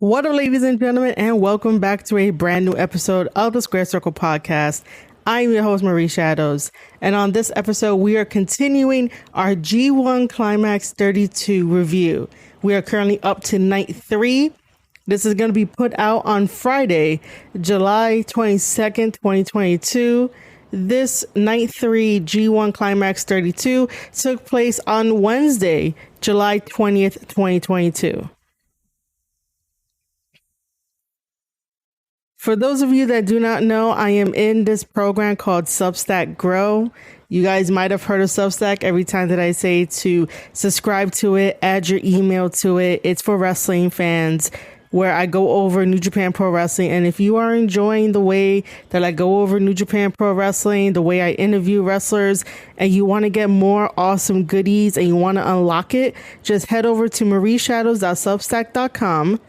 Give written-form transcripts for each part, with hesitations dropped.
What up, ladies and gentlemen, and welcome back to a brand new episode of the Square Circle Podcast. I'm your host, Marie Shadows, and on this episode, we are continuing our G1 Climax 32 review. We are currently up to night 3. This is going to be put out on Friday, July 22nd, 2022. This night 3 G1 Climax 32 took place on Wednesday, July 20th, 2022. For those of you that do not know, I am in this program called Substack Grow. You guys might have heard of Substack every time that I say to subscribe to it, add your email to it. It's for wrestling fans where I go over New Japan Pro Wrestling. And if you are enjoying the way that I go over New Japan Pro Wrestling, the way I interview wrestlers, and you want to get more awesome goodies and you want to unlock it, just head over to marieshadows.substack.com.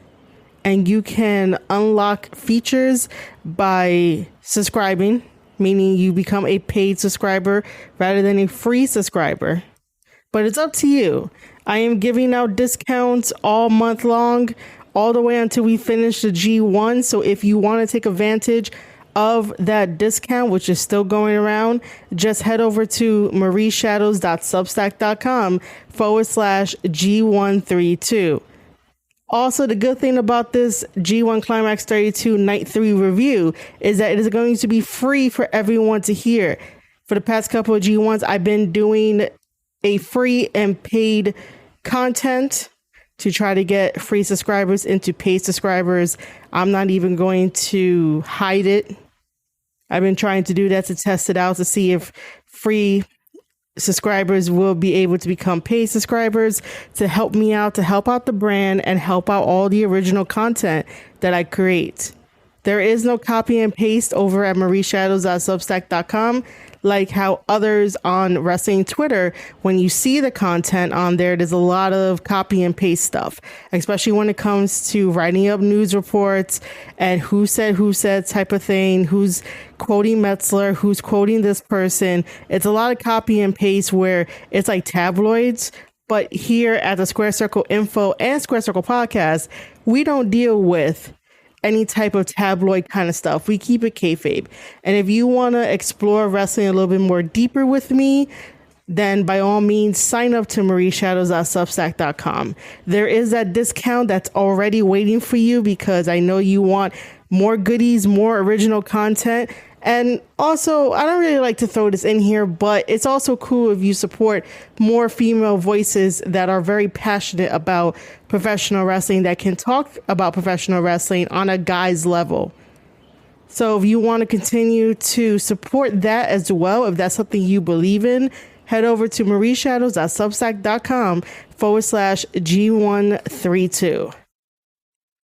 And you can unlock features by subscribing, meaning you become a paid subscriber rather than a free subscriber. But it's up to you. I am giving out discounts all month long, all the way until we finish the G1. So if you want to take advantage of that discount, which is still going around, just head over to marieshadows.substack.com/G132. Also, the good thing about this G1 Climax 32 Night 3 review is that it is going to be free for everyone to hear. For the past couple of G1s, I've been doing a free and paid content to try to get free subscribers into paid subscribers. I'm not even going to hide it. I've been trying to do that to test it out to see if free subscribers will be able to become paid subscribers to help me out, to help out the brand and help out all the original content that I create. There is no copy and paste over at marieshadows.substack.com like how others on wrestling Twitter, when you see the content on there, there's a lot of copy and paste stuff, especially when it comes to writing up news reports and who said type of thing, who's quoting Metzler, who's quoting this person. It's a lot of copy and paste where it's like tabloids. But here at the Square Circle Info and Square Circle Podcast, we don't deal with any type of tabloid kind of stuff. We keep it kayfabe. And if you want to explore wrestling a little bit more deeper with me, then by all means, sign up to marieshadows.substack.com. There is that discount that's already waiting for you because I know you want more goodies, more original content. And also, I don't really like to throw this in here, but it's also cool if you support more female voices that are very passionate about professional wrestling, that can talk about professional wrestling on a guy's level. So if you want to continue to support that as well, if that's something you believe in, head over to marieshadows.substack.com/G132.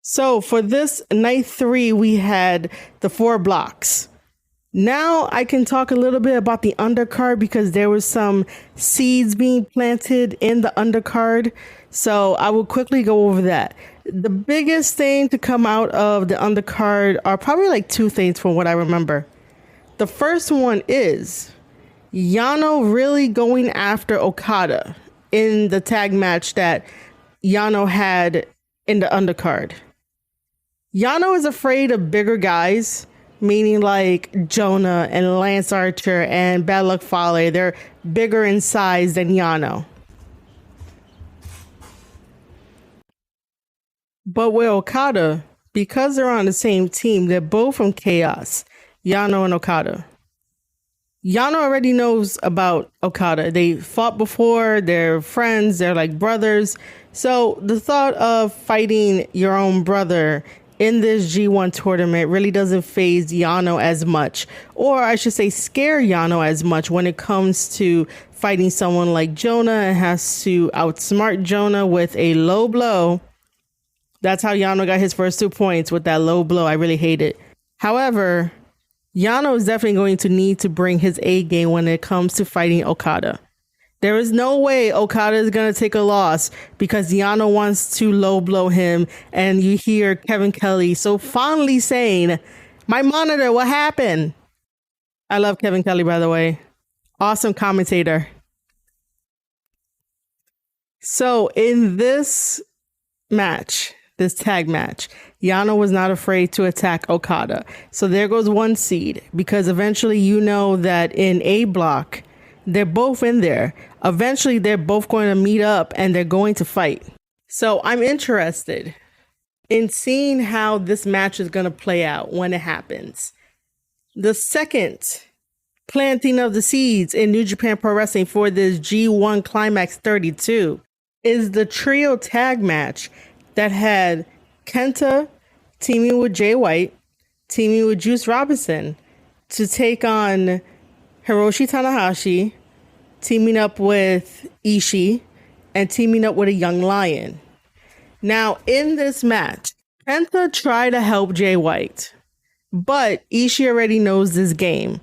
So for this night 3, we had the 4 blocks. Now I can talk a little bit about the undercard because there was some seeds being planted in the undercard. So I will quickly go over that. The biggest thing to come out of the undercard are probably like 2 things from what I remember. The first one is Yano really going after Okada in the tag match that Yano had in the undercard. Yano is afraid of bigger guys, meaning like Jonah and Lance Archer and Bad Luck Fale. They're bigger in size than Yano. But with Okada, because they're on the same team, they're both from Chaos, Yano and Okada. Yano already knows about Okada. They fought before, they're friends, they're like brothers. So the thought of fighting your own brother in this G1 tournament really doesn't faze Yano as much, or I should say scare Yano as much when it comes to fighting someone like Jonah and has to outsmart Jonah with a low blow. That's how Yano got his first 2 points, with that low blow. I really hate it. However, Yano is definitely going to need to bring his A game when it comes to fighting Okada. There is no way Okada is going to take a loss because Yano wants to low blow him. And you hear Kevin Kelly so fondly saying, "My monitor, what happened?" I love Kevin Kelly, by the way. Awesome commentator. So in this match, this tag match. Yano was not afraid to attack Okada. So there goes one seed, because eventually you know that in A block, they're both in there. Eventually they're both going to meet up and they're going to fight. So I'm interested in seeing how this match is going to play out when it happens. The second planting of the seeds in New Japan Pro Wrestling for this G1 Climax 32 is the trio tag match that had Kenta teaming with Jay White, teaming with Juice Robinson to take on Hiroshi Tanahashi, teaming up with Ishii, and teaming up with a young lion. Now, in this match, Kenta tried to help Jay White, but Ishii already knows this game.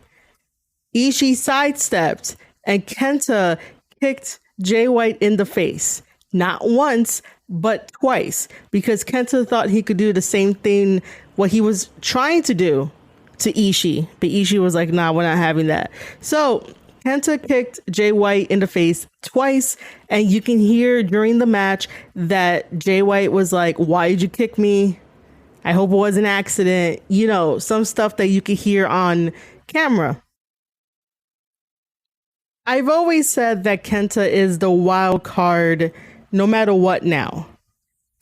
Ishii sidestepped, and Kenta kicked Jay White in the face. Not once, but twice, because Kenta thought he could do the same thing what he was trying to do to Ishii. But Ishii was like, nah, we're not having that. So Kenta kicked Jay White in the face twice, and you can hear during the match that Jay White was like, why did you kick me? I hope it was an accident. You know, some stuff that you could hear on camera. I've always said that Kenta is the wild card no matter what now.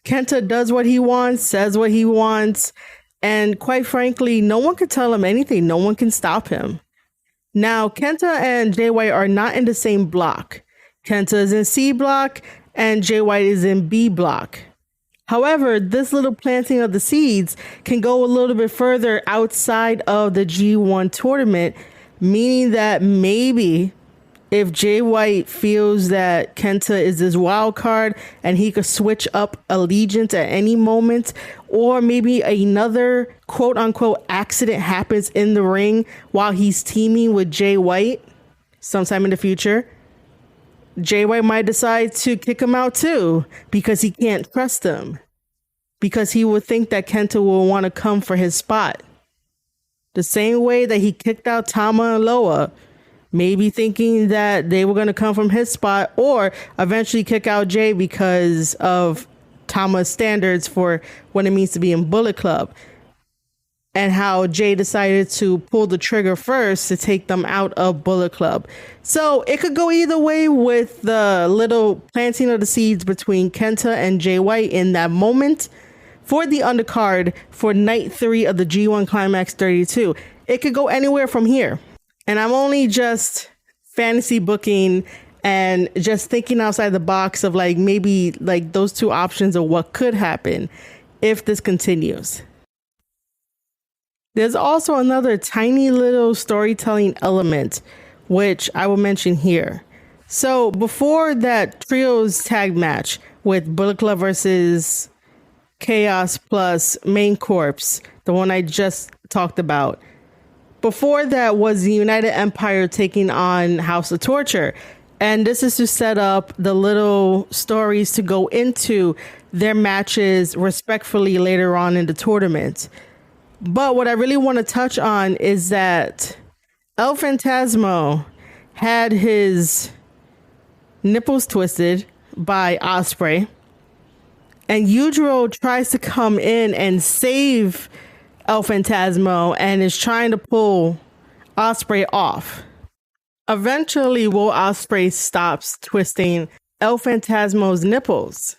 Kenta does what he wants, says what he wants, and quite frankly, no one can tell him anything. No one can stop him. Now, Kenta and Jay White are not in the same block. Kenta is in C block and Jay White is in B block. However, this little planting of the seeds can go a little bit further outside of the G1 tournament, meaning that maybe if Jay White feels that Kenta is this wild card and he could switch up allegiance at any moment, or maybe another quote unquote accident happens in the ring while he's teaming with Jay White sometime in the future, Jay White might decide to kick him out too, because he can't trust him, because he would think that Kenta will want to come for his spot. The same way that he kicked out Tama and Loa, maybe thinking that they were going to come from his spot, or eventually kick out Jay because of Tama's standards for what it means to be in Bullet Club, and how Jay decided to pull the trigger first to take them out of Bullet Club. So it could go either way with the little planting of the seeds between Kenta and Jay White in that moment for the undercard for night 3 of the G1 Climax 32. It could go anywhere from here. And I'm only just fantasy booking and just thinking outside the box of like maybe like those two options of what could happen if this continues. There's also another tiny little storytelling element, which I will mention here. So before that trios tag match with Bullet Club versus Chaos plus Main Corpse, the one I just talked about, before that was the United Empire taking on House of Torture. And this is to set up the little stories to go into their matches respectfully later on in the tournament. But what I really want to touch on is that El Phantasmo had his nipples twisted by Ospreay, and Yujiro tries to come in and save El Phantasmo and is trying to pull Ospreay off. Eventually, Will Ospreay stops twisting El Phantasmo's nipples.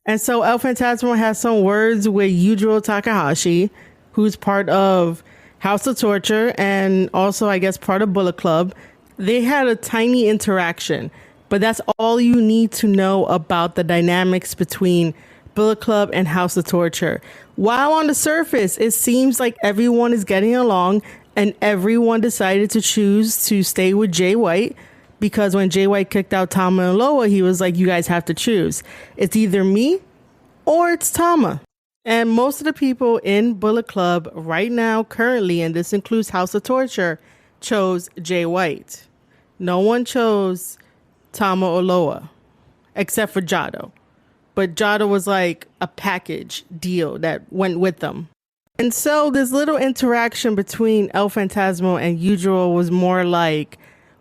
And so El Phantasmo has some words with Yujiro Takahashi, who's part of House of Torture and also, I guess, part of Bullet Club. They had a tiny interaction, but that's all you need to know about the dynamics between Bullet Club and House of Torture. While on the surface, it seems like everyone is getting along and everyone decided to choose to stay with Jay White, because when Jay White kicked out Tama and Loa, he was like, you guys have to choose. It's either me or it's Tama. And most of the people in Bullet Club right now, currently, and this includes House of Torture, chose Jay White. No one chose Tama or Loa, except for Jado. But Jado was like a package deal that went with them. And so this little interaction between El Phantasmo and Yujiro was more like,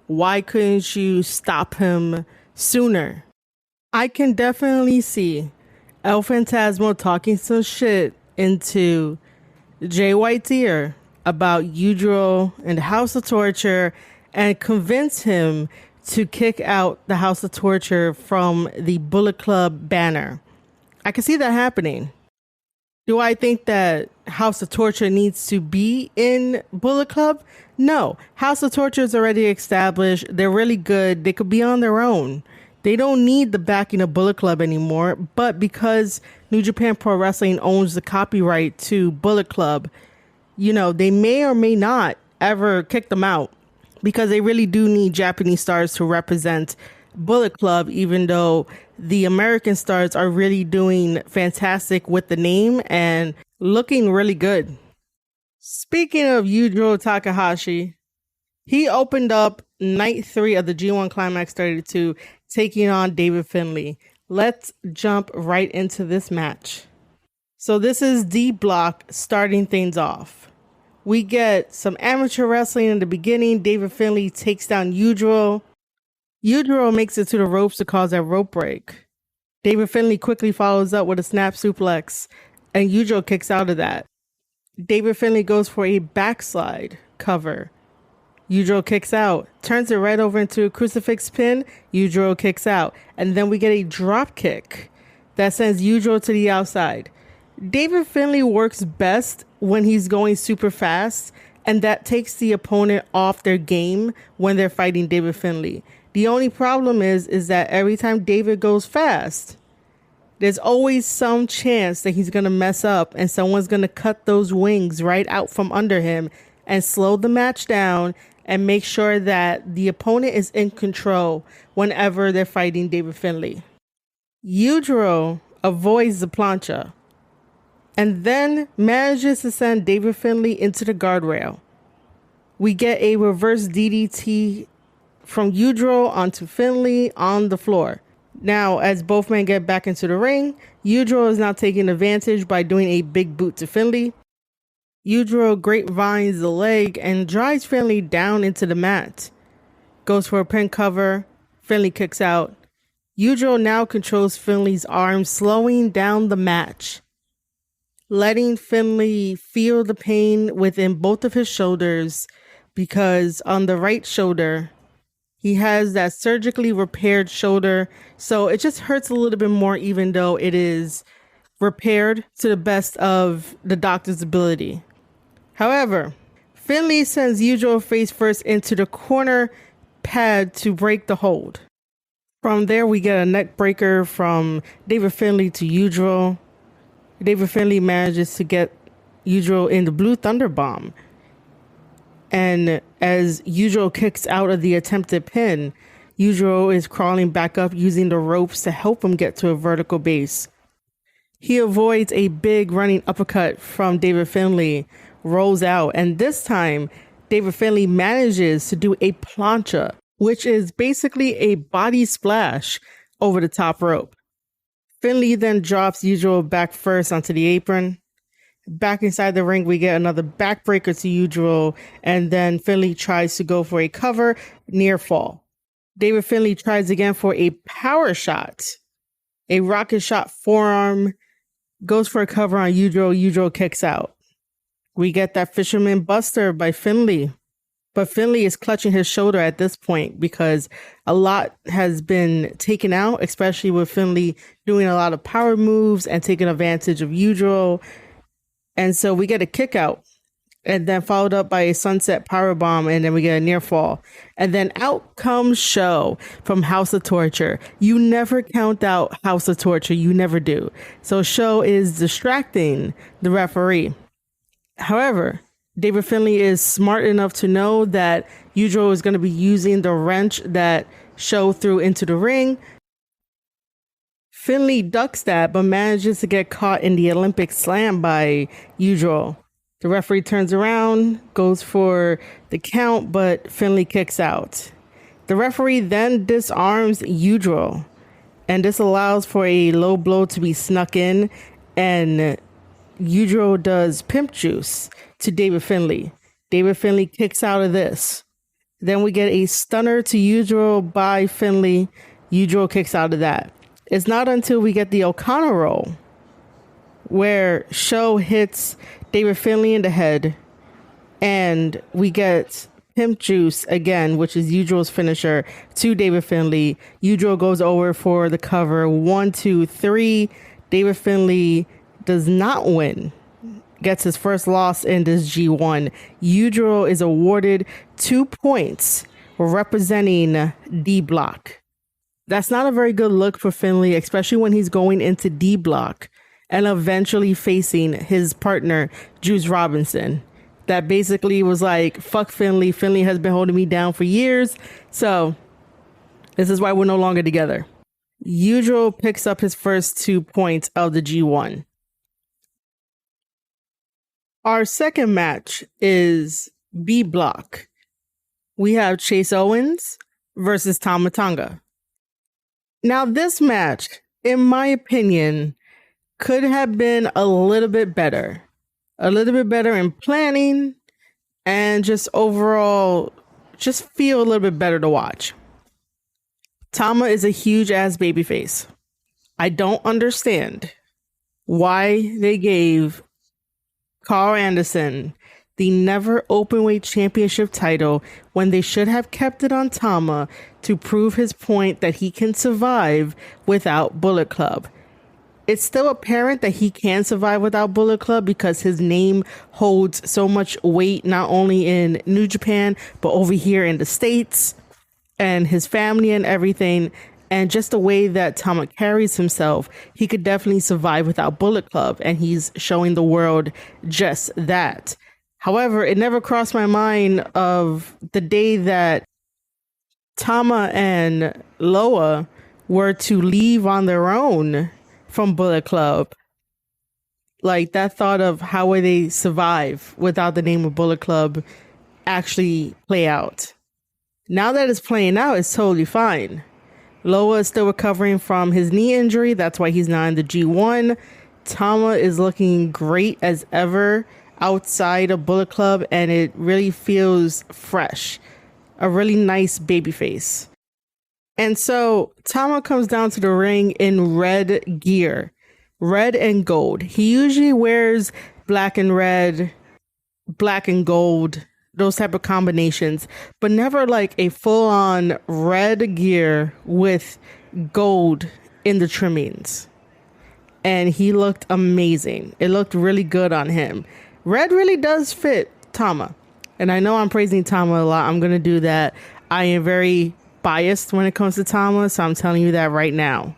why couldn't you stop him sooner? I can definitely see El Phantasmo talking some shit into Jay White's ear about Yujiro and the House of Torture and convince him to kick out the House of Torture from the Bullet Club banner. I can see that happening. Do I think that House of Torture needs to be in Bullet Club? No. House of Torture is already established. They're really good. They could be on their own. They don't need the backing of Bullet Club anymore. But because New Japan Pro Wrestling owns the copyright to Bullet Club, you know, they may or may not ever kick them out because they really do need Japanese stars to represent Bullet Club, even though the American stars are really doing fantastic with the name and looking really good. Speaking of Yujiro Takahashi, he opened up night 3 of the G1 Climax 32, taking on David Finlay. Let's jump right into this match. So this is D Block starting things off. We get some amateur wrestling in the beginning. David Finlay takes down Yujiro. Yujiro makes it to the ropes to cause that rope break. David Finlay quickly follows up with a snap suplex, and Yujiro kicks out of that. David Finlay goes for a backslide cover. Yujiro kicks out, turns it right over into a crucifix pin. Yujiro kicks out, and then we get a drop kick that sends Yujiro to the outside. David Finlay works best when he's going super fast, and that takes the opponent off their game when they're fighting David Finlay. The only problem is that every time David goes fast, there's always some chance that he's going to mess up and someone's going to cut those wings right out from under him and slow the match down and make sure that the opponent is in control whenever they're fighting David Finlay. Yujiro avoids the plancha and then manages to send David Finlay into the guardrail. We get a reverse DDT from Yujiro onto Finlay on the floor. Now, as both men get back into the ring, Yujiro is now taking advantage by doing a big boot to Finlay. Yujiro grapevines the leg and drives Finlay down into the mat. Goes for a pin cover. Finlay kicks out. Yujiro now controls Finlay's arm, slowing down the match, letting Finlay feel the pain within both of his shoulders, because on the right shoulder, he has that surgically repaired shoulder, so it just hurts a little bit more even though it is repaired to the best of the doctor's ability. However, Finlay sends Yujiro face first into the corner pad to break the hold. From there, we get a neck breaker from David Finlay to Yujiro. David Finlay manages to get Yujiro in the Blue Thunder Bomb. And as Yujiro kicks out of the attempted pin, Yujiro is crawling back up using the ropes to help him get to a vertical base. He avoids a big running uppercut from David Finlay, rolls out, and this time David Finlay manages to do a plancha, which is basically a body splash over the top rope. Finlay then drops Yujiro back first onto the apron. Back inside the ring, we get another backbreaker to Yujiro, and then Finlay tries to go for a cover, near fall. David Finlay tries again for a power shot, a rocket shot forearm, goes for a cover on Yujiro. Yujiro kicks out. We get that fisherman buster by Finlay, but Finlay is clutching his shoulder at this point because a lot has been taken out, especially with Finlay doing a lot of power moves and taking advantage of Yujiro. And so we get a kick out and then followed up by a sunset powerbomb, and then we get a near fall. And then out comes Show from House of Torture. You never count out House of Torture. You never do. So Show is distracting the referee. However, David Finlay is smart enough to know that Yujiro is going to be using the wrench that Show threw into the ring. Finlay ducks that, but manages to get caught in the Olympic slam by Yujiro. The referee turns around, goes for the count, but Finlay kicks out. The referee then disarms Yujiro, and this allows for a low blow to be snuck in, and Yujiro does pimp juice to David Finlay. David Finlay kicks out of this. Then we get a stunner to Yujiro by Finlay. Yujiro kicks out of that. It's not until we get the O'Connor roll where Show hits David Finlay in the head and we get Pimp Juice again, which is Yujir's finisher, to David Finlay. Yujiro goes over for the cover. 1, 2, 3. David Finlay does not win. Gets his first loss in this G1. Yujiro is awarded 2 points representing D Block. That's not a very good look for Finlay, especially when he's going into D Block and eventually facing his partner, Juice Robinson. That basically was like, fuck Finlay. Finlay has been holding me down for years. So this is why we're no longer together. Yujiro picks up his first 2 points of the G1. Our second match is B Block. We have Chase Owens versus Tama Tonga. Now this match, in my opinion, could have been a little bit better. A little bit better in planning and just overall just feel a little bit better to watch. Tama is a huge ass babyface. I don't understand why they gave Carl Anderson the never openweight championship title when they should have kept it on Tama to prove his point that he can survive without Bullet Club. It's still apparent that he can survive without Bullet Club because his name holds so much weight, not only in New Japan, but over here in the States, and his family and everything. And just the way that Tama carries himself, he could definitely survive without Bullet Club. And he's showing the world just that. However, it never crossed my mind of the day that Tama and Loa were to leave on their own from Bullet Club. Like, that thought of how would they survive without the name of Bullet Club actually play out. Now that it's playing out, it's totally fine. Loa is still recovering from his knee injury. That's why he's not in the G1. Tama is looking great as ever outside of Bullet Club, and it really feels fresh. A really nice baby face. And so Tama comes down to the ring in red gear, red and gold. He usually wears black and red, black and gold, those type of combinations, but never like a full on red gear with gold in the trimmings. And he looked amazing. It looked really good on him. Red really does fit Tama. And I know I'm praising Tama a lot. I'm going to do that. I am very biased when it comes to Tama, so I'm telling you that right now.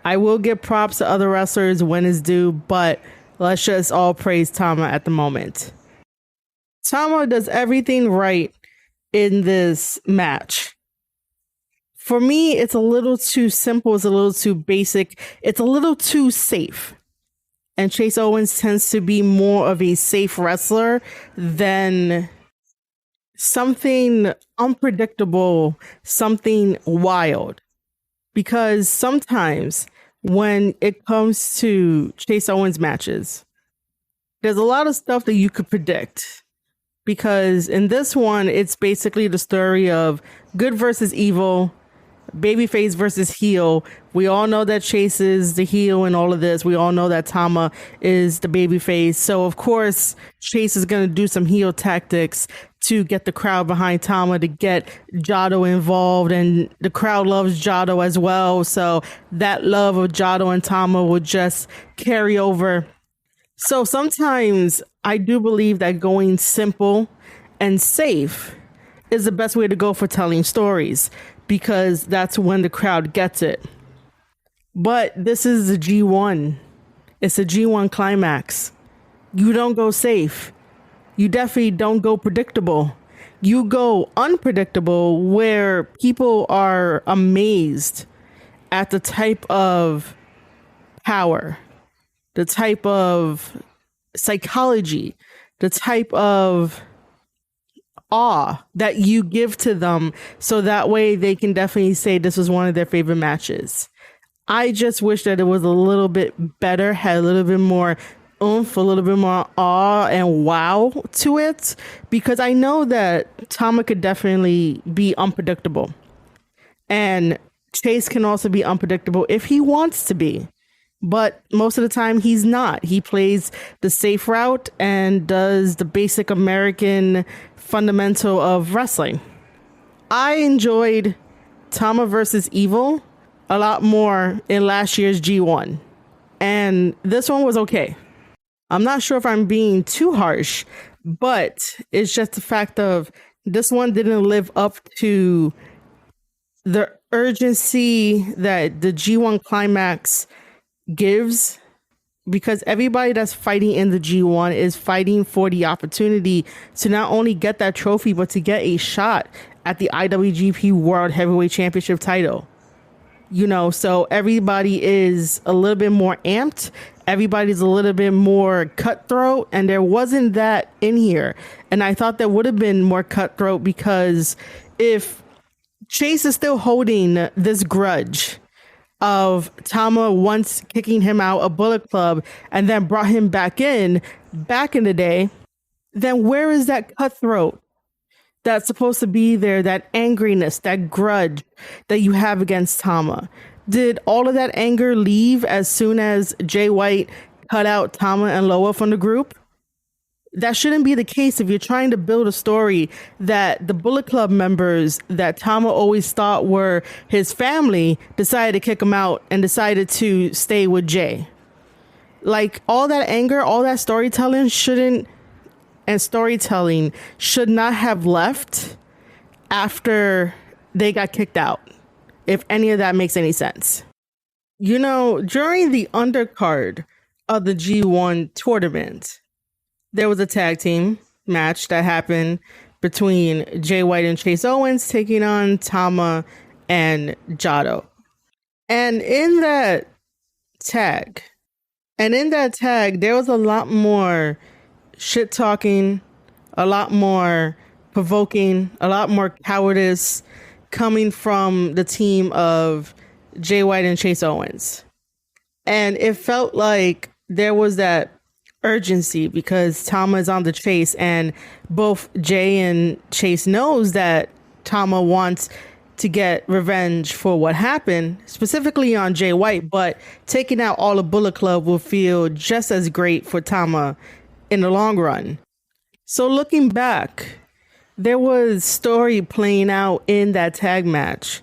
I will give props to other wrestlers when it's due, but let's just all praise Tama at the moment. Tama does everything right in this match. For me, it's a little too simple, it's a little too basic, it's a little too safe. And Chase Owens tends to be more of a safe wrestler than something unpredictable, something wild. Because sometimes when it comes to Chase Owens matches, there's a lot of stuff that you could predict. Because in this one, it's basically the story of good versus evil, babyface versus heel. We all know that Chase is the heel in all of this. We all know that Tama is the babyface. So of course, Chase is going to do some heel tactics to get the crowd behind Tama, to get Jado involved, and the crowd loves Jado as well. So that love of Jado and Tama will just carry over. So sometimes I do believe that going simple and safe is the best way to go for telling stories, because that's when the crowd gets it. But this is the G1. It's a G1 Climax. You don't go safe. You definitely don't go predictable. You go unpredictable, where people are amazed at the type of power, the type of psychology, the type of awe that you give to them, so that way they can definitely say this was one of their favorite matches. I just wish that it was a little bit better, had a little bit more oomph, a little bit more awe and wow to it, because I know that Tama could definitely be unpredictable. And Chase can also be unpredictable if he wants to be. But most of the time, he's not. He plays the safe route and does the basic American fundamental of wrestling. I enjoyed Tama versus Evil a lot more in last year's G1. And this one was okay. I'm not sure if I'm being too harsh, but it's just the fact of this one didn't live up to the urgency that the G1 Climax gives, because everybody that's fighting in the G1 is fighting for the opportunity to not only get that trophy, but to get a shot at the IWGP World Heavyweight Championship title. So everybody is a little bit more amped. Everybody's a little bit more cutthroat, and there wasn't that in here. And I thought there would have been more cutthroat, because if Chase is still holding this grudge of Tama once kicking him out of Bullet Club and then brought him back in the day, then where is that cutthroat that's supposed to be there, that angriness, that grudge that you have against Tama? Did all of that anger leave as soon as Jay White cut out Tama and Loa from the group? That shouldn't be the case if you're trying to build a story that the Bullet Club members that Tama always thought were his family decided to kick him out and decided to stay with Jay. Like, all that anger, all that storytelling should not have left after they got kicked out, if any of that makes any sense. During the undercard of the G1 tournament, there was a tag team match that happened between Jay White and Chase Owens taking on Tama and Jado. And in that tag, there was a lot more shit talking, a lot more provoking, a lot more cowardice coming from the team of Jay White and Chase Owens. And it felt like there was that urgency because Tama is on the chase, and both Jay and Chase knows that Tama wants to get revenge for what happened, specifically on Jay White, but taking out all of Bullet Club will feel just as great for Tama in the long run. So looking back, there was story playing out in that tag match.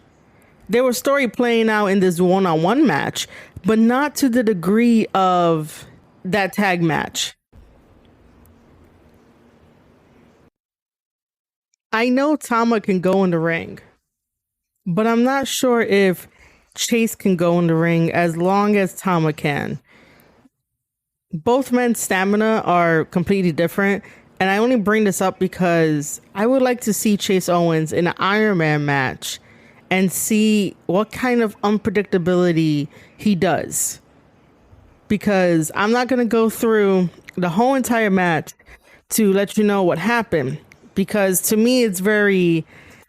There was story playing out in this one-on-one match, but not to the degree of that tag match. I know Tama can go in the ring, but I'm not sure if Chase can go in the ring as long as Tama can. Both men's stamina are completely different, and I only bring this up because I would like to see Chase Owens in an Iron Man match and see what kind of unpredictability he does. Because I'm not going to go through the whole entire match to let you know what happened. Because to me, it's very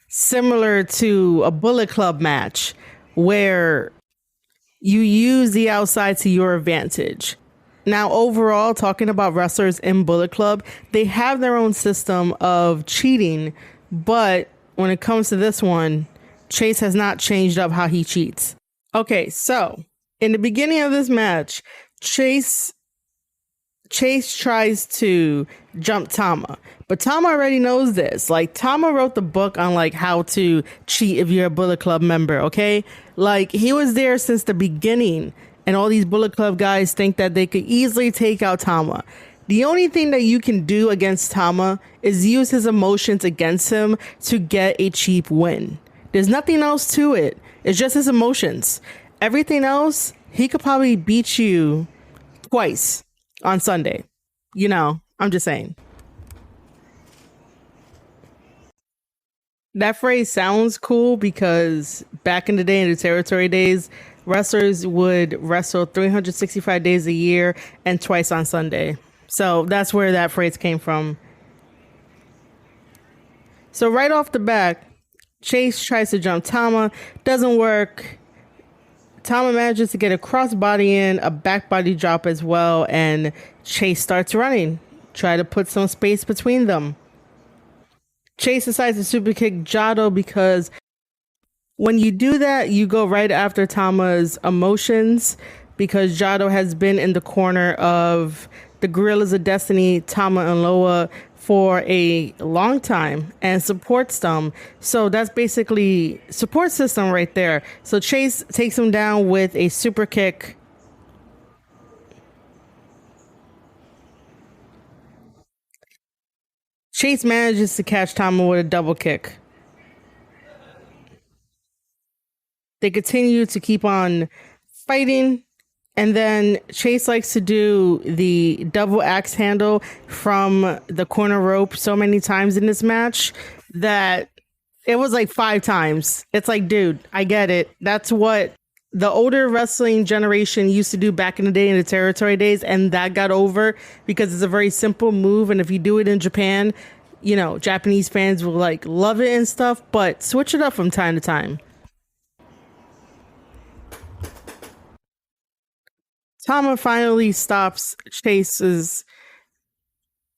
similar to a Bullet Club match where you use the outside to your advantage. Now, overall, talking about wrestlers in Bullet Club, they have their own system of cheating. But when it comes to this one, Chase has not changed up how he cheats. Okay, so in the beginning of this match, Chase tries to jump Tama, but Tama already knows this. Like, Tama wrote the book on like how to cheat if you're a Bullet Club member, okay? Like, he was there since the beginning, and all these Bullet Club guys think that they could easily take out Tama. The only thing that you can do against Tama is use his emotions against him to get a cheap win. There's nothing else to it. It's just his emotions. Everything else, he could probably beat you twice on Sunday. I'm just saying. That phrase sounds cool because back in the day, in the territory days, wrestlers would wrestle 365 days a year and twice on Sunday. So that's where that phrase came from. So right off the bat, Chase tries to jump Tama, doesn't work. Tama manages to get a crossbody in, a back body drop as well, and Chase starts running. Try to put some space between them. Chase decides to super kick Jado because When you do that, you go right after Tama's emotions because Jado has been in the corner of the Gorillas of Destiny, Tama and Loa, for a long time and supports them. So that's basically support system right there. So Chase takes him down with a super kick. Chase manages to catch Tama with a double kick. They continue to keep on fighting. And then Chase likes to do the double axe handle from the corner rope so many times in this match that it was like 5 times. It's like, dude, I get it. That's what the older wrestling generation used to do back in the day in the territory days. And that got over because it's a very simple move. And if you do it in Japan, you know, Japanese fans will like love it and stuff, but switch it up from time to time. Tama finally stops Chase's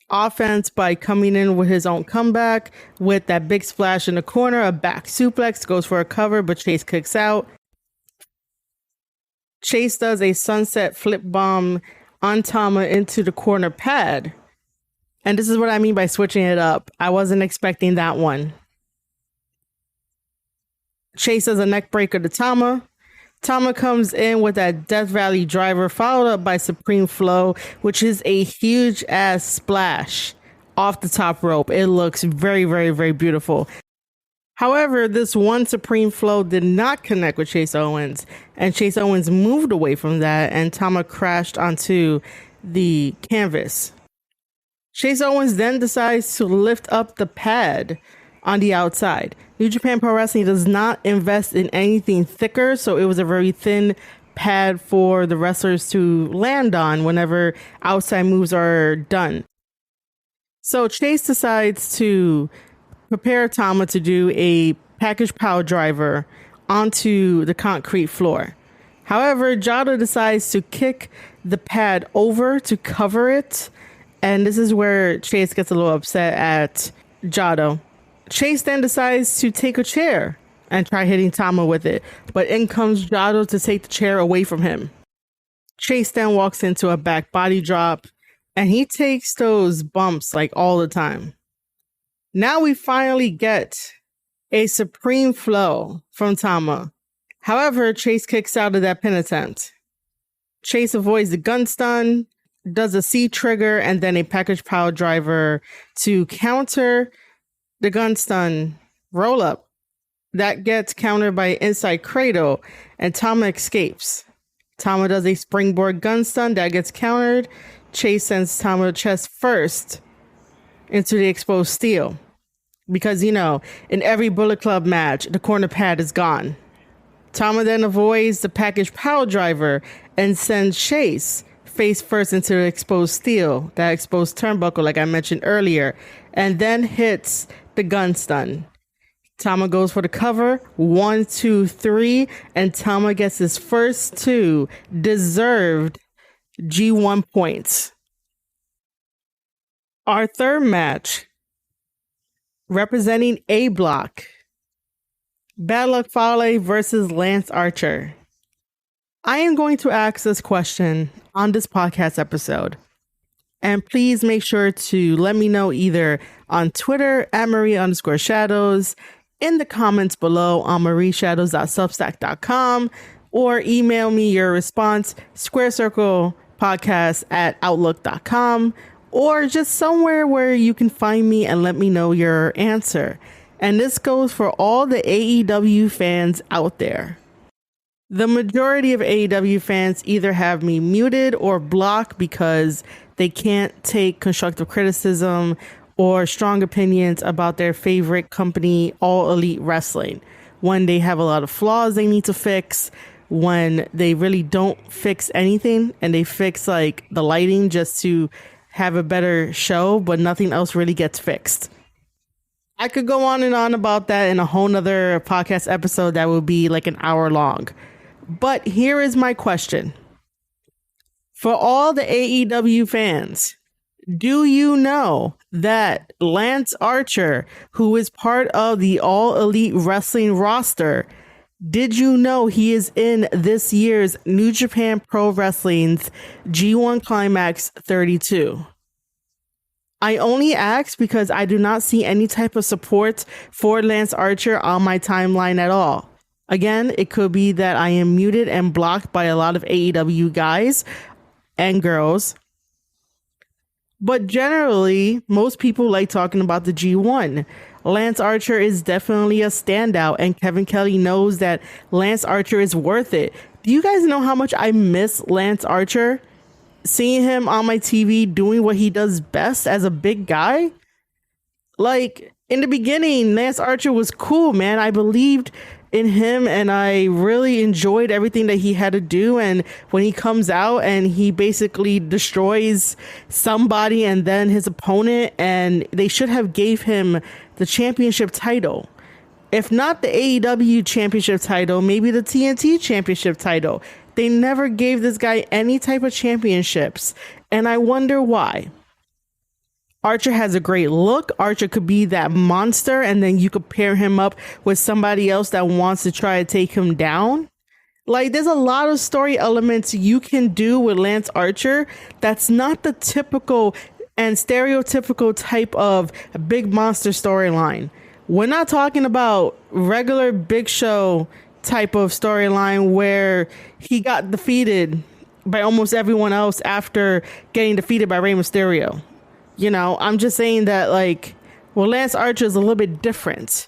offense by coming in with his own comeback with that big splash in the corner, a back suplex, goes for a cover, but Chase kicks out. Chase does a sunset flip bomb on Tama into the corner pad. And this is what I mean by switching it up. I wasn't expecting that one. Chase does a neck breaker to Tama. Tama comes in with that Death Valley driver, followed up by Supreme Flow, which is a huge ass splash off the top rope. It looks very, very, very beautiful. However, this one Supreme Flow did not connect with Chase Owens, and Chase Owens moved away from that, and Tama crashed onto the canvas. Chase Owens then decides to lift up the pad on the outside. New Japan Pro Wrestling does not invest in anything thicker, so it was a very thin pad for the wrestlers to land on whenever outside moves are done. So Chase decides to prepare Tama to do a package power driver onto the concrete floor. However, Jado decides to kick the pad over to cover it, and this is where Chase gets a little upset at Jado. Chase then decides to take a chair and try hitting Tama with it, but in comes Jado to take the chair away from him. Chase then walks into a back body drop, and he takes those bumps like all the time. Now we finally get a Supreme Flow from Tama. However, Chase kicks out of that pin attempt. Chase avoids the gun stun, does a C trigger, and then a package power driver to counter the gun stun roll up. That gets countered by inside cradle, and Tama escapes. Tama does a springboard gun stun that gets countered. Chase sends Tama chest first into the exposed steel. Because, you know, in every Bullet Club match, the corner pad is gone. Tama then avoids the package power driver and sends Chase face first into the exposed steel, that exposed turnbuckle like I mentioned earlier, and then hits the gun stun. Tama goes for the cover, 1, 2, 3, and Tama gets his first 2 deserved G1 points. Our third match, representing A Block, Bad Luck Fale versus Lance Archer. I am going to ask this question on this podcast episode. And please make sure to let me know either on Twitter at Marie_Shadows, in the comments below on marieshadows.substack.com, or email me your response, squarecirclepodcast@outlook.com, or just somewhere where you can find me and let me know your answer. And this goes for all the AEW fans out there. The majority of AEW fans either have me muted or blocked because they can't take constructive criticism or strong opinions about their favorite company, All Elite Wrestling. When they have a lot of flaws they need to fix, when they really don't fix anything and they fix like the lighting just to have a better show, but nothing else really gets fixed. I could go on and on about that in a whole nother podcast episode that will be like an hour long. But here is my question. For all the AEW fans, do you know that Lance Archer, who is part of the All Elite Wrestling roster, Did you know he is in this year's New Japan Pro Wrestling's G1 Climax 32? I only ask because I do not see any type of support for Lance Archer on my timeline at all. Again, it could be that I am muted and blocked by a lot of AEW guys and girls. But generally, most people like talking about the G1. Lance Archer is definitely a standout, and Kevin Kelly knows that Lance Archer is worth it. Do you guys know how much I miss Lance Archer? Seeing him on my TV doing what he does best as a big guy? Like, in the beginning, Lance Archer was cool, man. I believed in him and I really enjoyed everything that he had to do. And when he comes out and he basically destroys somebody and then his opponent, and they should have gave him the championship title. If not the AEW championship title, maybe the TNT championship title. They never gave this guy any type of championships. And I wonder why. Archer has a great look. Archer could be that monster, and then you could pair him up with somebody else that wants to try to take him down. Like, there's a lot of story elements you can do with Lance Archer that's not the typical and stereotypical type of big monster storyline. We're not talking about regular Big Show type of storyline where he got defeated by almost everyone else after getting defeated by Rey Mysterio. You know, I'm just saying that, like, well, Lance Archer is a little bit different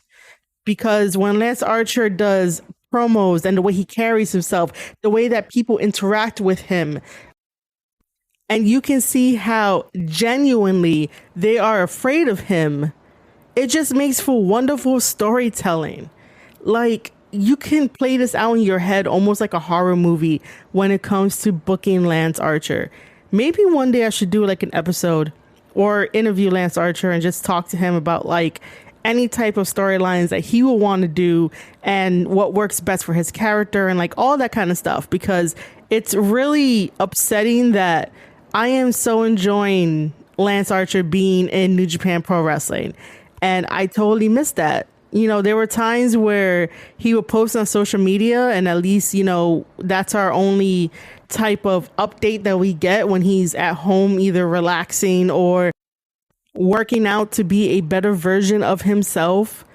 because when Lance Archer does promos and the way he carries himself, the way that people interact with him, and you can see how genuinely they are afraid of him, it just makes for wonderful storytelling. Like, you can play this out in your head almost like a horror movie when it comes to booking Lance Archer. Maybe one day I should do like an episode or interview Lance Archer and just talk to him about like any type of storylines that he will want to do and what works best for his character and like all that kind of stuff, because it's really upsetting that I am so enjoying Lance Archer being in New Japan Pro Wrestling, and I totally missed that. You know, there were times where he would post on social media, and at least, you know, that's our only type of update that we get when he's at home, either relaxing or working out to be a better version of himself.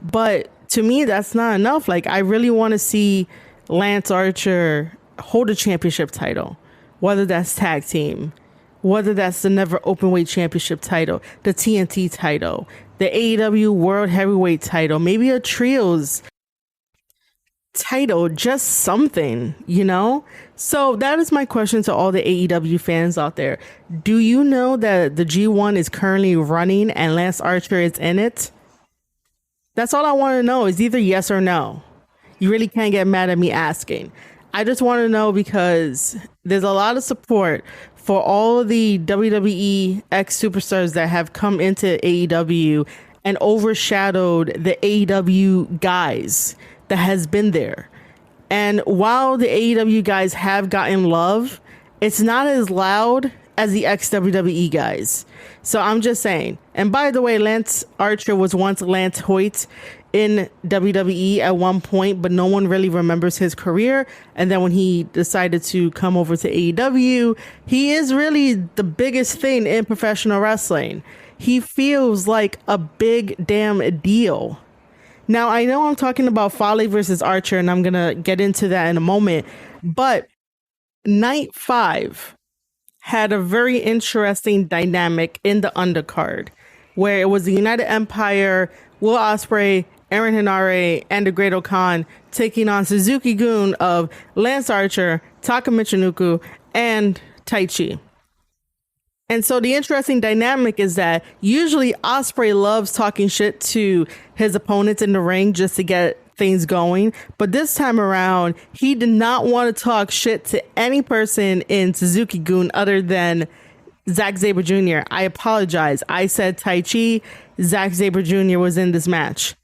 But to me, that's not enough. Like, I really want to see Lance Archer hold a championship title, whether that's tag team, whether that's the never openweight championship title, the TNT title, the AEW World Heavyweight title, maybe a trios title, just something, you know? So that is my question to all the AEW fans out there. Do you know that the G1 is currently running and Lance Archer is in it? That's all I want to know, is either yes or no. You really can't get mad at me asking. I just want to know because there's a lot of support for all of the WWE ex superstars that have come into AEW and overshadowed the AEW guys that has been there. And while the AEW guys have gotten love, it's not as loud as the ex WWE guys. So I'm just saying. And by the way, Lance Archer was once Lance Hoyt in WWE at one point, but no one really remembers his career. And then when he decided to come over to AEW, he is really the biggest thing in professional wrestling. He feels like a big damn deal. Now, I know I'm talking about Fale versus Archer, and I'm going to get into that in a moment, but Night 5 had a very interesting dynamic in the undercard, where it was the United Empire, Will Ospreay, Aaron Henare, and the Great Khan taking on Suzuki-gun of Lance Archer, Taka Michinoku, and Taichi. And so the interesting dynamic is that usually Ospreay loves talking shit to his opponents in the ring just to get things going. But this time around, he did not want to talk shit to any person in Suzuki-gun other than Zack Sabre Jr. I apologize. I said Taichi. Zack Sabre Jr. was in this match.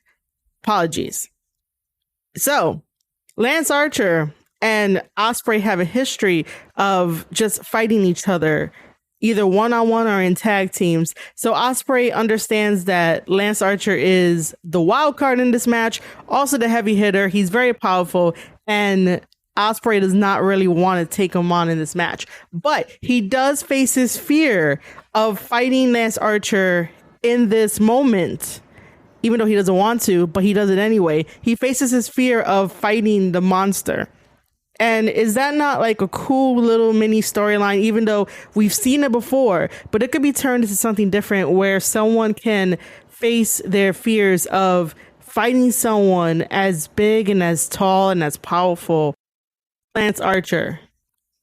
Apologies. So Lance Archer and Ospreay have a history of just fighting each other either one-on-one or in tag teams. So Ospreay understands that Lance Archer is the wild card in this match, also the heavy hitter. He's very powerful, and Ospreay does not really want to take him on in this match. But he does face his fear of fighting Lance Archer in this moment, even though he doesn't want to, but he does it anyway. He faces his fear of fighting the monster. And is that not like a cool little mini storyline, even though we've seen it before, but it could be turned into something different where someone can face their fears of fighting someone as big and as tall and as powerful, Lance Archer.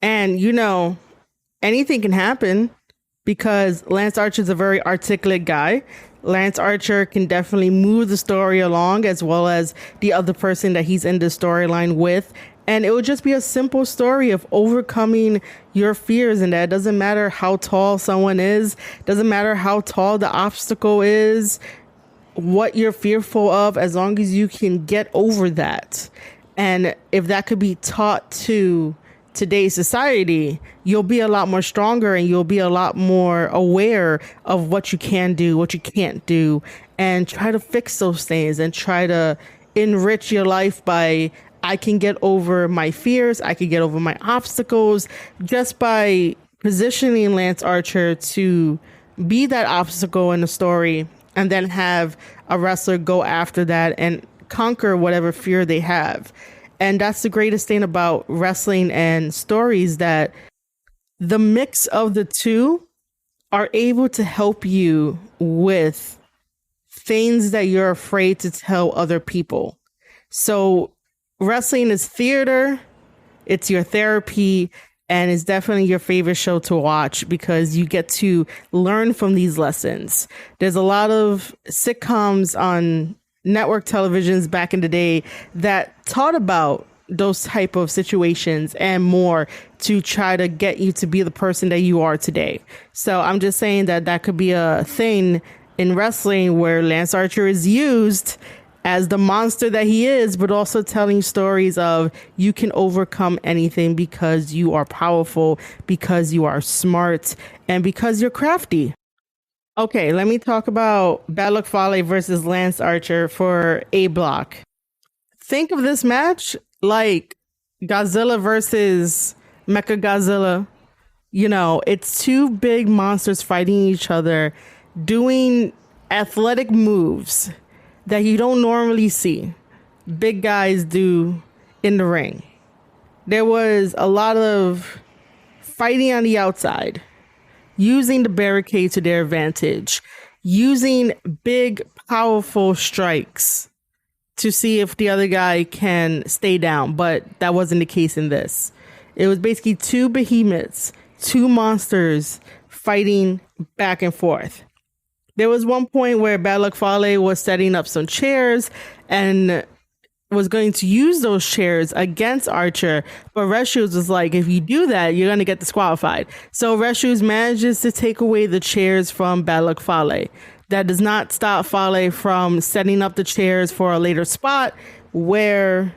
And, you know, anything can happen because Lance Archer is a very articulate guy. Lance Archer can definitely move the story along as well as the other person that he's in the storyline with. And it would just be a simple story of overcoming your fears. And that doesn't matter how tall someone is, doesn't matter how tall the obstacle is, what you're fearful of, as long as you can get over that. And if that could be taught to today's society, you'll be a lot more stronger and you'll be a lot more aware of what you can do, what you can't do, and try to fix those things and try to enrich your life by, I can get over my fears, I can get over my obstacles just by positioning Lance Archer to be that obstacle in the story and then have a wrestler go after that and conquer whatever fear they have. And that's the greatest thing about wrestling and stories, that the mix of the two are able to help you with things that you're afraid to tell other people. So wrestling is theater, it's your therapy, and it's definitely your favorite show to watch because you get to learn from these lessons. There's a lot of sitcoms on network televisions back in the day that taught about those type of situations and more to try to get you to be the person that you are today. So I'm just saying that that could be a thing in wrestling where Lance Archer is used as the monster that he is, but also telling stories of you can overcome anything because you are powerful, because you are smart, and because you're crafty. Okay, let me talk about Bad Luck Fale versus Lance Archer for A Block. Think of this match like Godzilla versus Mecha Godzilla. You know, it's two big monsters fighting each other, doing athletic moves that you don't normally see big guys do in the ring. There was a lot of fighting on the outside, using the barricade to their advantage, using big, powerful strikes to see if the other guy can stay down. But that wasn't the case in this. It was basically two behemoths, two monsters fighting back and forth. There was one point where Bad Luck Fale was setting up some chairs and was going to use those chairs against Archer, but Red Shoes was like, if you do that, you're going to get disqualified. So Red Shoes manages to take away the chairs from Bad Luck Fale. That does not stop Fale from setting up the chairs for a later spot where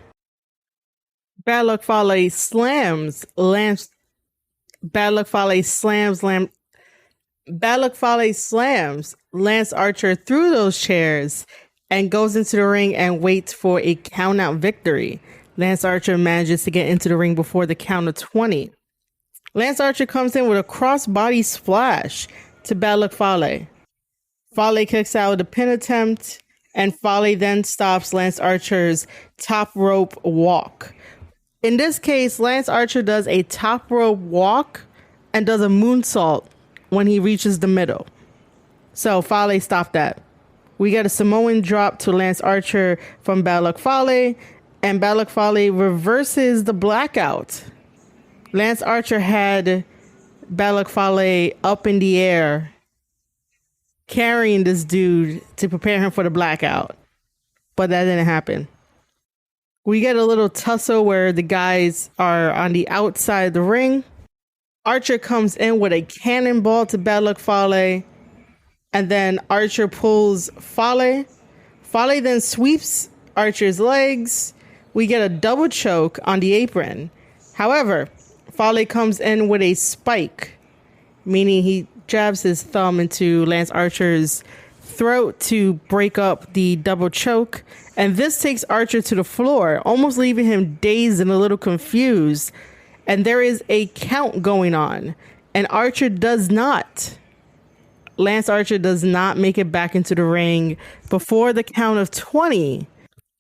Bad Luck Fale slams Lance. Bad Luck Fale slams Lance Archer through those chairs and goes into the ring and waits for a count-out victory. Lance Archer manages to get into the ring before the count of 20. Lance Archer comes in with a cross-body splash to Bad Luck Fale. Fale kicks out with a pin attempt, and Fale then stops Lance Archer's top rope walk. In this case, Lance Archer does a top rope walk and does a moonsault when he reaches the middle. So Fale stopped that. We get a Samoan drop to Lance Archer from Bad Luck Fale, and Bad Luck Fale reverses the blackout. Lance Archer had Bad Luck Fale up in the air, carrying this dude to prepare him for the blackout. But that didn't happen. We get a little tussle where the guys are on the outside of the ring. Archer comes in with a cannonball to Bad Luck Fale, and then Archer pulls Fale. Fale then sweeps Archer's legs. We get a double choke on the apron. However, Fale comes in with a spike, meaning he jabs his thumb into Lance Archer's throat to break up the double choke. And this takes Archer to the floor, almost leaving him dazed and a little confused. And there is a count going on. And Lance Archer does not make it back into the ring before the count of 20.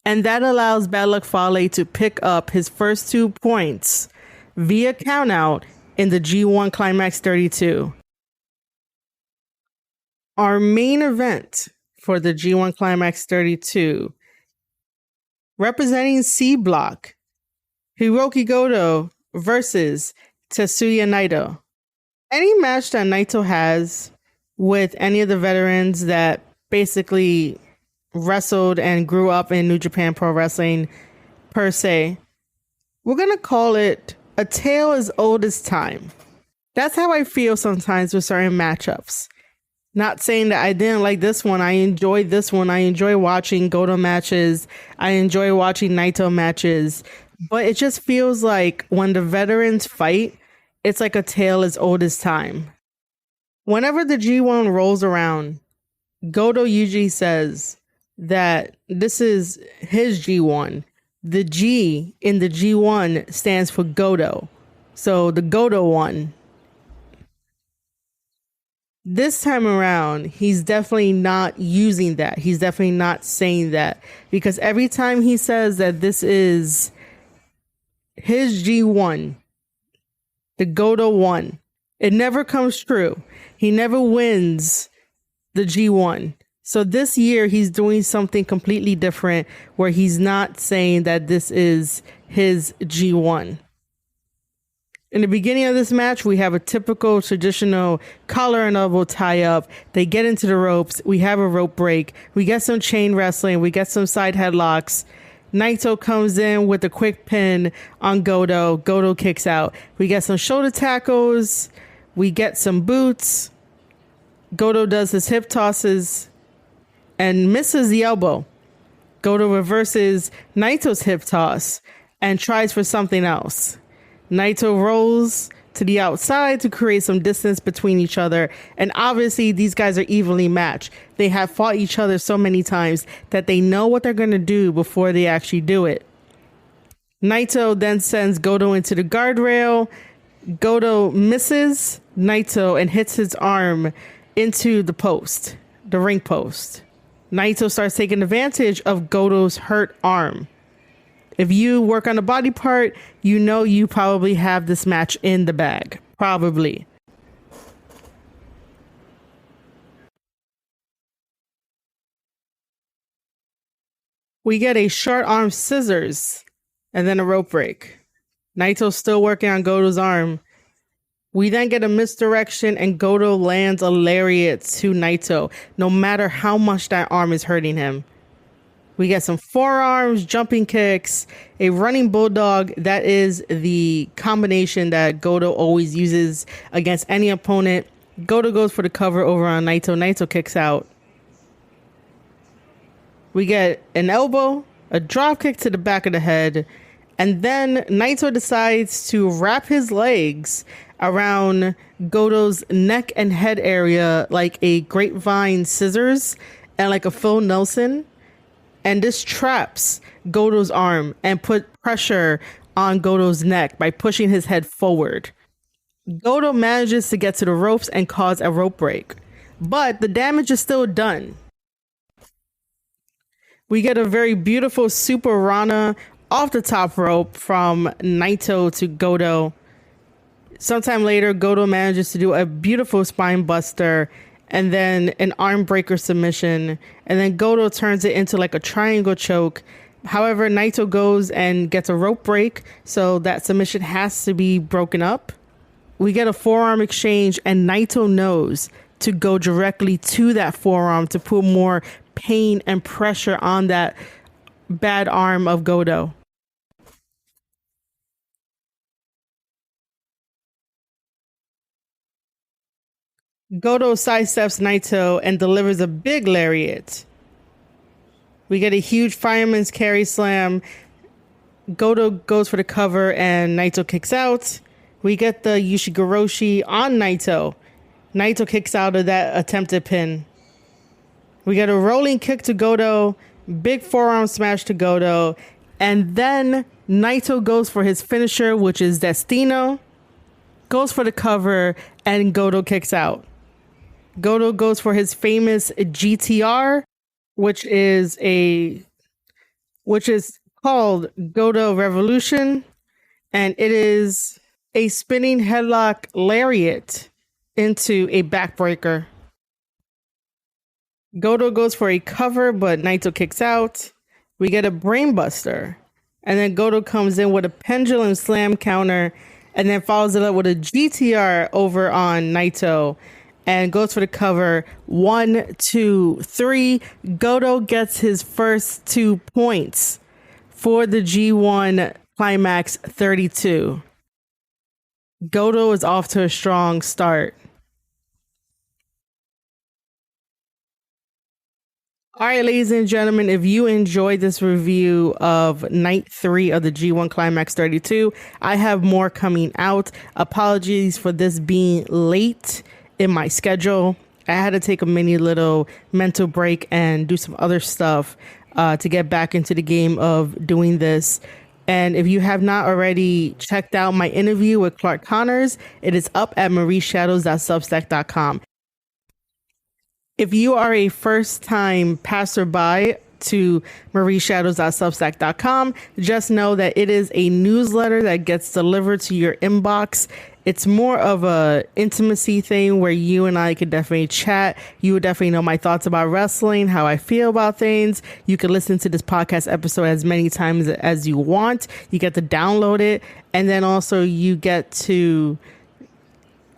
And that allows Bad Luck Fale to pick up his first 2 points via countout in the G1 Climax 32. Our main event for the G1 Climax 32, representing C Block, Hiroki Goto versus Tetsuya Naito. Any match that Naito has with any of the veterans that basically wrestled and grew up in New Japan Pro Wrestling per se, we're going to call it a tale as old as time. That's how I feel sometimes with certain matchups. Not saying that I didn't like this one. I enjoyed this one. I enjoy watching Goto matches. I enjoy watching Naito matches. But it just feels like when the veterans fight, it's like a tale as old as time. Whenever the G1 rolls around, Goto usually says that this is his G1. The G in the G1 stands for Goto. So the Goto one. This time around, he's definitely not using that. He's definitely not saying that. Because every time he says that this is his G1, the Goto one, it never comes true. He never wins the G1. So this year, he's doing something completely different where he's not saying that this is his G1. In the beginning of this match, we have a typical traditional collar and elbow tie up. They get into the ropes. We have a rope break. We get some chain wrestling. We get some side headlocks. Naito comes in with a quick pin on Goto. Goto kicks out. We get some shoulder tackles. We get some boots. Goto does his hip tosses and misses the elbow. Goto reverses Naito's hip toss and tries for something else. Naito rolls to the outside to create some distance between each other. And obviously, these guys are evenly matched. They have fought each other so many times that they know what they're going to do before they actually do it. Naito then sends Goto into the guardrail. Goto misses Naito and hits his arm into the ring post. Naito starts taking advantage of Goto's hurt arm. If you work on a body part, you know you probably have this match in the bag. Probably. We get a short arm scissors and then a rope break. Naito's still working on Goto's arm. We then get a misdirection and Goto lands a lariat to Naito, no matter how much that arm is hurting him. We get some forearms, jumping kicks, a running bulldog. That is the combination that Goto always uses against any opponent. Goto goes for the cover over on Naito. Naito kicks out. We get an elbow, a drop kick to the back of the head, and then Naito decides to wrap his legs around Goto's neck and head area like a grapevine scissors and like a Phil Nelson. And this traps Goto's arm and put pressure on Goto's neck by pushing his head forward. Goto manages to get to the ropes and cause a rope break, but the damage is still done. We get a very beautiful Super Rana off the top rope from Naito to Goto. Sometime later, Goto manages to do a beautiful spine buster and then an arm breaker submission. And then Goto turns it into like a triangle choke. However, Naito goes and gets a rope break, so that submission has to be broken up. We get a forearm exchange, and Naito knows to go directly to that forearm to put more pain and pressure on that bad arm of Goto. Goto sidesteps Naito and delivers a big lariat. We get a huge fireman's carry slam. Goto goes for the cover and Naito kicks out. We get the Yushigoroshi on Naito Naito kicks out of that attempted pin. We get a rolling kick to Goto, big forearm smash to Goto, and then Naito goes for his finisher, which is Destino, goes for the cover, and Goto kicks out. Goto goes for his famous GTR, which is called Goto Revolution, and it is a spinning headlock lariat into a backbreaker. Goto goes for a cover, but Naito kicks out. We get a brainbuster, and then Goto comes in with a pendulum slam counter, and then follows it up with a GTR over on Naito, and goes for the cover. 1, 2, 3. Goto gets his first 2 points for the G1 Climax 32. Goto is off to a strong start. All right, ladies and gentlemen, if you enjoyed this review of night 3 of the G1 Climax 32, I have more coming out. Apologies for this being late in my schedule. I had to take a mini little mental break and do some other stuff to get back into the game of doing this. And if you have not already checked out my interview with Clark Connors, it is up at marieshadows.substack.com. If you are a first-time passerby to marieshadows.substack.com, just know that it is a newsletter that gets delivered to your inbox. It's more of a intimacy thing where you and I could definitely chat. You would definitely know my thoughts about wrestling, how I feel about things. You can listen to this podcast episode as many times as you want. You get to download it. And then also you get to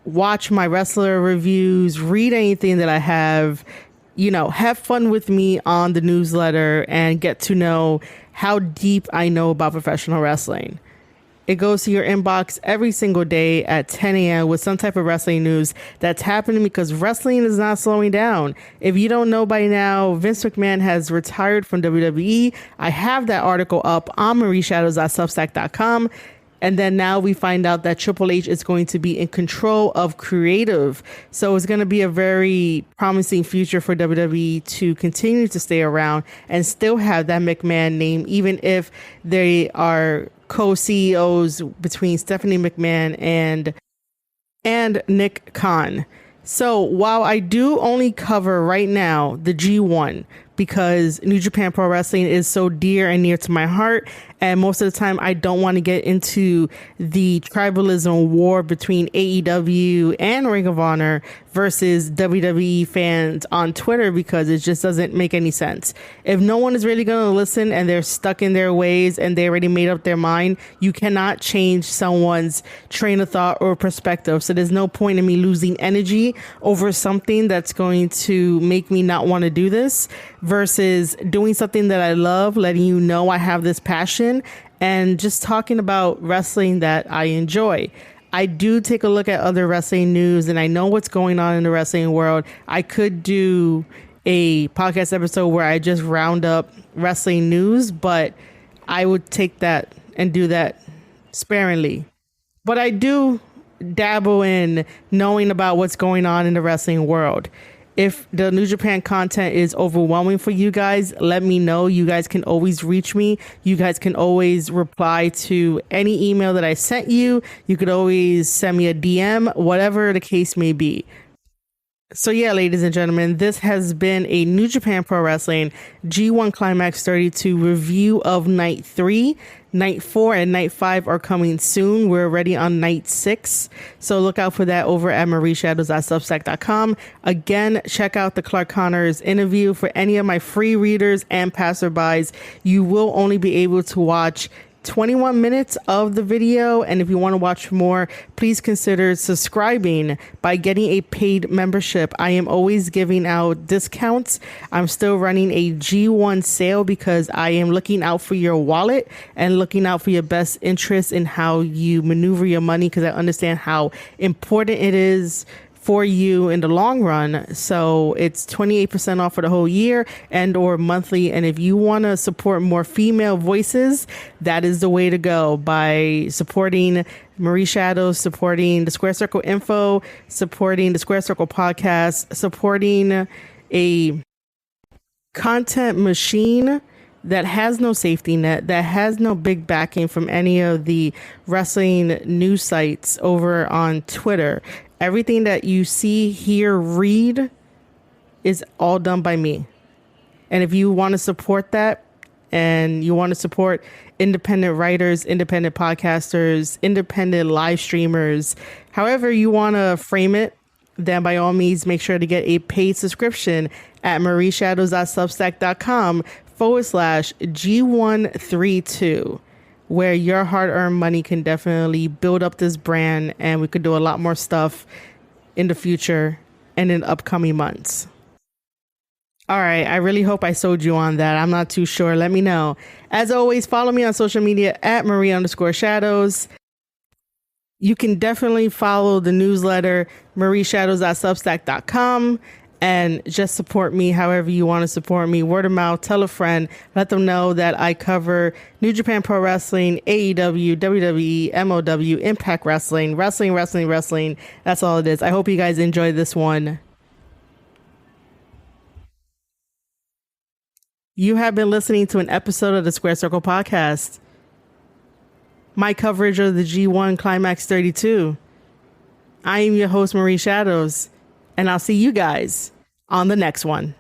watch my wrestler reviews, read anything that I have, have fun with me on the newsletter and get to know how deep I know about professional wrestling. It goes to your inbox every single day at 10 a.m. with some type of wrestling news that's happening because wrestling is not slowing down. If you don't know by now, Vince McMahon has retired from WWE. I have that article up on marieshadows.substack.com. And then now we find out that Triple H is going to be in control of creative. So it's going to be a very promising future for WWE to continue to stay around and still have that McMahon name, even if they are co-CEOs between Stephanie McMahon and Nick Khan. So while I do only cover right now the G1, because New Japan Pro Wrestling is so dear and near to my heart. And most of the time, I don't want to get into the tribalism war between AEW and Ring of Honor versus WWE fans on Twitter, because it just doesn't make any sense. If no one is really going to listen and they're stuck in their ways and they already made up their mind, you cannot change someone's train of thought or perspective. So there's no point in me losing energy over something that's going to make me not want to do this, versus doing something that I love, letting you know I have this passion, and just talking about wrestling that I enjoy. I do take a look at other wrestling news and I know what's going on in the wrestling world. I could do a podcast episode where I just round up wrestling news, but I would take that and do that sparingly. But I do dabble in knowing about what's going on in the wrestling world. If the New Japan content is overwhelming for you guys, let me know. You guys can always reach me. You guys can always reply to any email that I sent you. You could always send me a DM, whatever the case may be. So yeah, ladies and gentlemen, this has been a New Japan Pro Wrestling G1 Climax 32 review of Night 3. Night 4 and Night 5 are coming soon. We're already on Night 6. So look out for that over at marieshadows.substack.com. Again, check out the Clark Connors interview. For any of my free readers and passerbys, you will only be able to watch 21 minutes of the video, and if you want to watch more, please consider subscribing by getting a paid membership. I am always giving out discounts. I'm still running a G1 sale because I am looking out for your wallet and looking out for your best interest in how you maneuver your money, because I understand how important it is for you in the long run. So it's 28% off for the whole year and or monthly. And if you want to support more female voices, that is the way to go, by supporting Marie Shadows, supporting the Square Circle Info, supporting the Square Circle podcast, supporting a content machine that has no safety net, that has no big backing from any of the wrestling news sites over on Twitter. Everything that you see, hear, read is all done by me. And if you want to support that, and you want to support independent writers, independent podcasters, independent live streamers, however you want to frame it, then by all means, make sure to get a paid subscription at marieshadows.substack.com/G132, where your hard-earned money can definitely build up this brand, and we could do a lot more stuff in the future and in upcoming months. All right, I really hope I sold you on that. I'm not too sure. Let me know. As always, follow me on social media at Marie_Shadows. You can definitely follow the newsletter, marieshadows.substack.com, and just support me however you want to support me. Word of mouth, tell a friend, let them know that I cover New Japan Pro Wrestling, AEW, WWE, MOW, Impact Wrestling, wrestling. That's all it is. I hope you guys enjoy this one. You have been listening to an episode of the Square Circle Podcast, my coverage of the G1 Climax 32. I am your host, Marie Shadows, and I'll see you guys on the next one.